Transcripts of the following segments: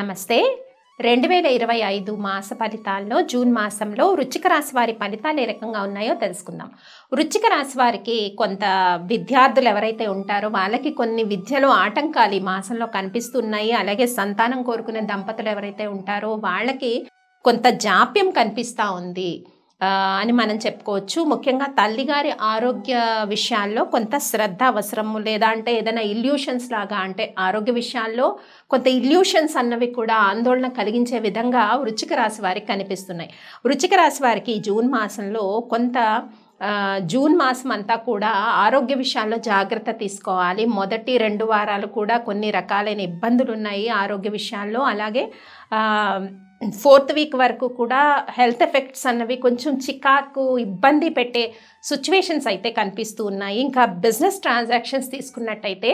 నమస్తే 2025 మాస ఫలితాల్లో జూన్ మాసంలో వృశ్చిక రాశి వారి ఫలితాలు ఏ రకంగా ఉన్నాయో తెలుసుకుందాం. వృశ్చిక రాశి వారికి కొంత విద్యార్థులు ఎవరైతే ఉంటారో వాళ్ళకి కొన్ని విద్యలో ఆటంకాలు ఈ మాసంలో కనిపిస్తున్నాయి. అలాగే సంతానం కోరుకునే దంపతులు ఎవరైతే ఉంటారో వాళ్ళకి కొంత జాప్యం కనిపిస్తూ ఉంది అని మనం చెప్పుకోవచ్చు. ముఖ్యంగా తల్లిగారి ఆరోగ్య విషయాల్లో కొంత శ్రద్ధ అవసరము, లేదా అంటే ఏదైనా ఇల్యూషన్స్ లాగా, అంటే ఆరోగ్య విషయాల్లో కొంత ఇల్యూషన్స్ అన్నవి కూడా ఆందోళన కలిగించే విధంగా వృశ్చిక రాశి వారికి కనిపిస్తున్నాయి. వృశ్చిక రాశి వారికి జూన్ మాసంలో కొంత జూన్ మాసం అంతా కూడా ఆరోగ్య విషయాల్లో జాగ్రత్త తీసుకోవాలి. మొదటి 2 వారాలు కూడా కొన్ని రకాలైన ఇబ్బందులు ఉన్నాయి ఆరోగ్య విషయాల్లో. అలాగే 4th వీక్ వరకు కూడా హెల్త్ ఎఫెక్ట్స్ అన్నవి కొంచెం చికాకు, ఇబ్బంది పెట్టే సిచ్యువేషన్స్ అయితే కనిపిస్తూ ఉన్నాయి. ఇంకా బిజినెస్ ట్రాన్సాక్షన్స్ తీసుకున్నట్టయితే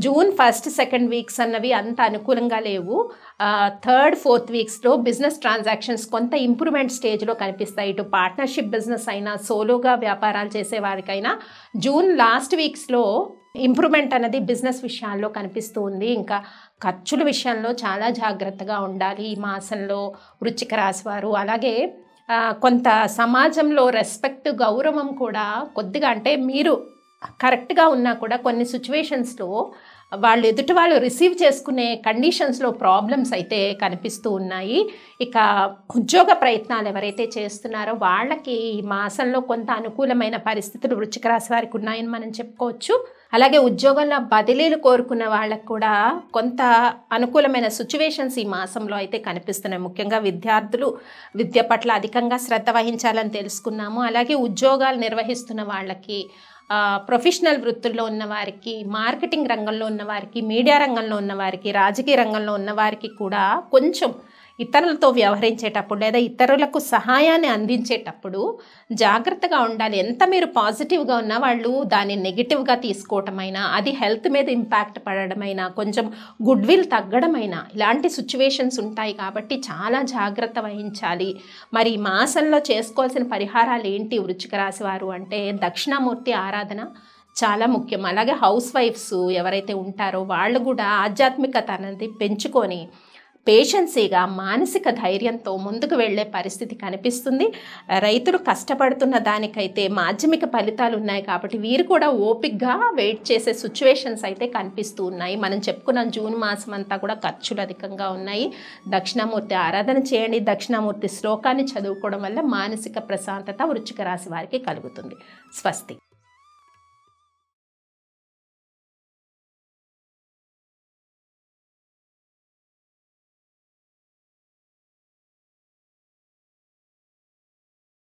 జూన్ 1st, 2nd వీక్స్ అన్నవి అంత అనుకూలంగా లేవు. 3rd, 4th వీక్స్లో బిజినెస్ ట్రాన్సాక్షన్స్ కొంత ఇంప్రూవ్మెంట్ స్టేజ్లో కనిపిస్తాయి. ఇటు పార్ట్నర్షిప్ బిజినెస్ అయినా, సోలోగా వ్యాపారాలు చేసే వారికైనా జూన్ లాస్ట్ వీక్స్లో ఇంప్రూవ్మెంట్ అనేది బిజినెస్ విషయాల్లో కనిపిస్తూ ఉంది. ఇంకా ఖర్చుల విషయంలో చాలా జాగ్రత్తగా ఉండాలి ఈ మాసంలో వృశ్చిక రాశి వారు. అలాగే కొంత సమాజంలో రెస్పెక్ట్, గౌరవం కూడా కొద్దిగా, అంటే మీరు కరెక్ట్గా ఉన్నా కూడా కొన్ని సిచ్యువేషన్స్లో వాళ్ళు ఎదుటి వాళ్ళు రిసీవ్ చేసుకునే కండిషన్స్లో ప్రాబ్లమ్స్ అయితే కనిపిస్తూ ఉన్నాయి. ఇక ఉద్యోగ ప్రయత్నాలు ఎవరైతే చేస్తున్నారో వాళ్ళకి ఈ మాసంలో కొంత అనుకూలమైన పరిస్థితులు వృశ్చిక రాశి వారికి ఉన్నాయని మనం చెప్పుకోవచ్చు. అలాగే ఉద్యోగంలో బదిలీలు కోరుకున్న వాళ్ళకు కూడా కొంత అనుకూలమైన సిచ్యువేషన్స్ ఈ మాసంలో అయితే కనిపిస్తున్నాయి. ముఖ్యంగా విద్యార్థులు విద్య పట్ల అధికంగా శ్రద్ధ వహించాలని తెలుసుకున్నాము. అలాగే ఉద్యోగాలు నిర్వహిస్తున్న వాళ్ళకి, ప్రొఫెషనల్ వృత్తుల్లో ఉన్నవారికి, మార్కెటింగ్ రంగంలో ఉన్నవారికి, మీడియా రంగంలో ఉన్నవారికి, రాజకీయ రంగంలో ఉన్నవారికి కూడా కొంచెం ఇతరులతో వ్యవహరించేటప్పుడు లేదా ఇతరులకు సహాయాన్ని అందించేటప్పుడు జాగ్రత్తగా ఉండాలి. ఎంత మీరు పాజిటివ్గా ఉన్నా వాళ్ళు దాన్ని నెగిటివ్గా తీసుకోవటమైనా, అది హెల్త్ మీద ఇంపాక్ట్ పడడమైనా, కొంచెం గుడ్ విల్ తగ్గడమైనా ఇలాంటి సిచ్యువేషన్స్ ఉంటాయి. కాబట్టి చాలా జాగ్రత్త వహించాలి. మరి ఈ మాసంలో చేసుకోవాల్సిన పరిహారాలు ఏంటి వృశ్చిక రాశి వారు అంటే, దక్షిణామూర్తి ఆరాధన చాలా ముఖ్యం. అలాగే హౌస్ వైఫ్స్ ఎవరైతే ఉంటారో వాళ్ళు కూడా ఆధ్యాత్మికత అనేది పెంచుకొని పేషెన్సీగా, మానసిక ధైర్యంతో ముందుకు వెళ్ళే పరిస్థితి కనిపిస్తుంది. రైతులు కష్టపడుతున్న దానికైతే మాధ్యమిక ఫలితాలు ఉన్నాయి కాబట్టి వీరు కూడా ఓపిక్గా వెయిట్ చేసే సిచ్యువేషన్స్ అయితే కనిపిస్తూ ఉన్నాయి. మనం చెప్పుకున్న జూన్ మాసం అంతా కూడా ఖర్చులు అధికంగా ఉన్నాయి. దక్షిణామూర్తి ఆరాధన చేయండి. దక్షిణామూర్తి శ్లోకాన్ని చదువుకోవడం వల్ల మానసిక ప్రశాంతత వృశ్చిక రాశి వారికి కలుగుతుంది. స్వస్తి.